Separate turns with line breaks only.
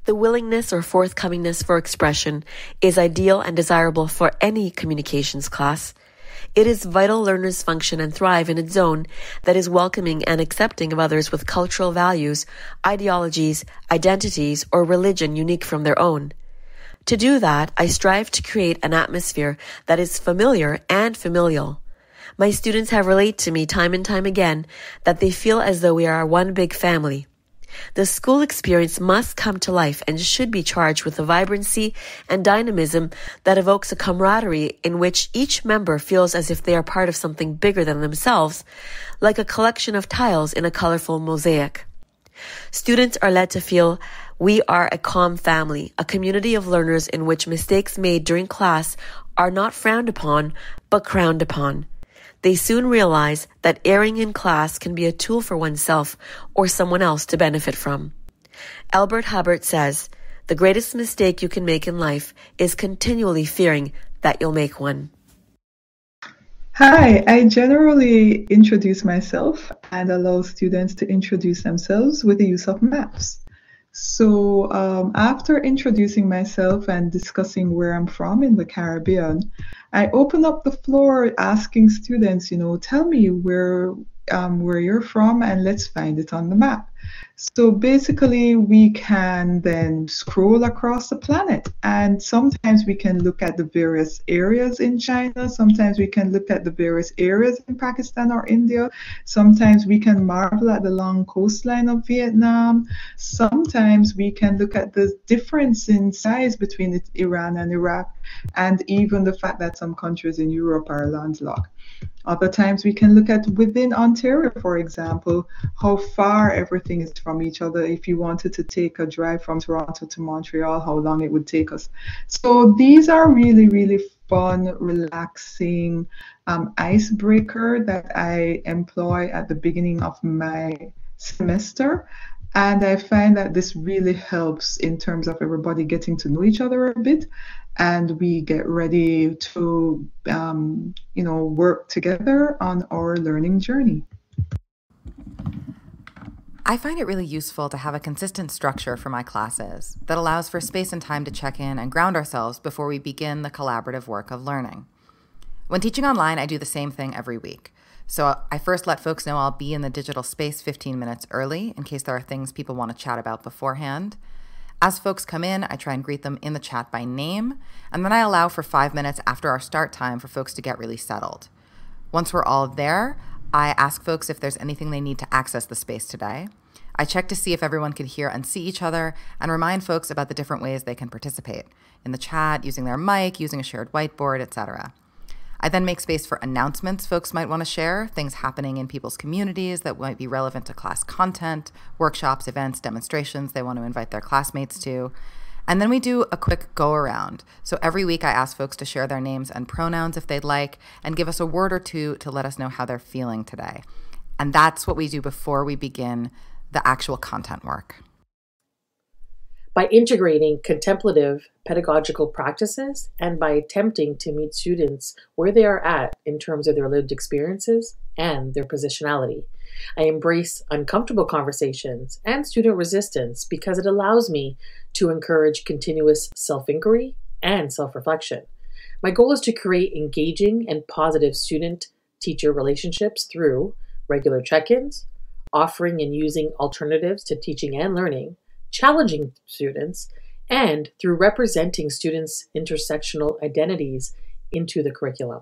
The willingness or forthcomingness for expression is ideal and desirable for any communications class. It is vital learners function and thrive in a zone that is welcoming and accepting of others with cultural values, ideologies, identities, or religion unique from their own. To do that, I strive to create an atmosphere that is familiar and familial. My students have relayed to me time and time again that they feel as though we are one big family. The school experience must come to life and should be charged with a vibrancy and dynamism that evokes a camaraderie in which each member feels as if they are part of something bigger than themselves, like a collection of tiles in a colorful mosaic. Students are led to feel we are a calm family, a community of learners in which mistakes made during class are not frowned upon, but crowned upon. They soon realize that erring in class can be a tool for oneself or someone else to benefit from. Albert Hubbard says, the greatest mistake you can make in life is continually fearing that you'll make one.
Hi, I generally introduce myself and allow students to introduce themselves with the use of maps. So after introducing myself and discussing where I'm from in the Caribbean, I open up the floor asking students, tell me where you're from and let's find it on the map. So basically we can then scroll across the planet, and sometimes we can look at the various areas in China, sometimes we can look at the various areas in Pakistan or India, sometimes we can marvel at the long coastline of Vietnam, sometimes we can look at the difference in size between Iran and Iraq, and even the fact that some countries in Europe are landlocked. Other times we can look at within Ontario, for example, how far everything is from each other. If you wanted to take a drive from Toronto to Montreal, how long it would take us. So these are really, really fun, relaxing icebreaker that I employ at the beginning of my semester. And I find that this really helps in terms of everybody getting to know each other a bit, and we get ready to, work together on our learning journey.
I find it really useful to have a consistent structure for my classes that allows for space and time to check in and ground ourselves before we begin the collaborative work of learning. When teaching online, I do the same thing every week. So I first let folks know I'll be in the digital space 15 minutes early in case there are things people want to chat about beforehand. As folks come in, I try and greet them in the chat by name, and then I allow for 5 minutes after our start time for folks to get really settled. Once we're all there, I ask folks if there's anything they need to access the space today. I check to see if everyone can hear and see each other and remind folks about the different ways they can participate in the chat, using their mic, using a shared whiteboard, etc. I then make space for announcements folks might want to share, things happening in people's communities that might be relevant to class content, workshops, events, demonstrations they want to invite their classmates to. And then we do a quick go around. So every week I ask folks to share their names and pronouns if they'd like, and give us a word or two to let us know how they're feeling today. And that's what we do before we begin the actual content work.
By integrating contemplative pedagogical practices and by attempting to meet students where they are at in terms of their lived experiences and their positionality, I embrace uncomfortable conversations and student resistance because it allows me to encourage continuous self-inquiry and self-reflection. My goal is to create engaging and positive student-teacher relationships through regular check-ins, offering and using alternatives to teaching and learning, challenging students, and through representing students' intersectional identities into the curriculum.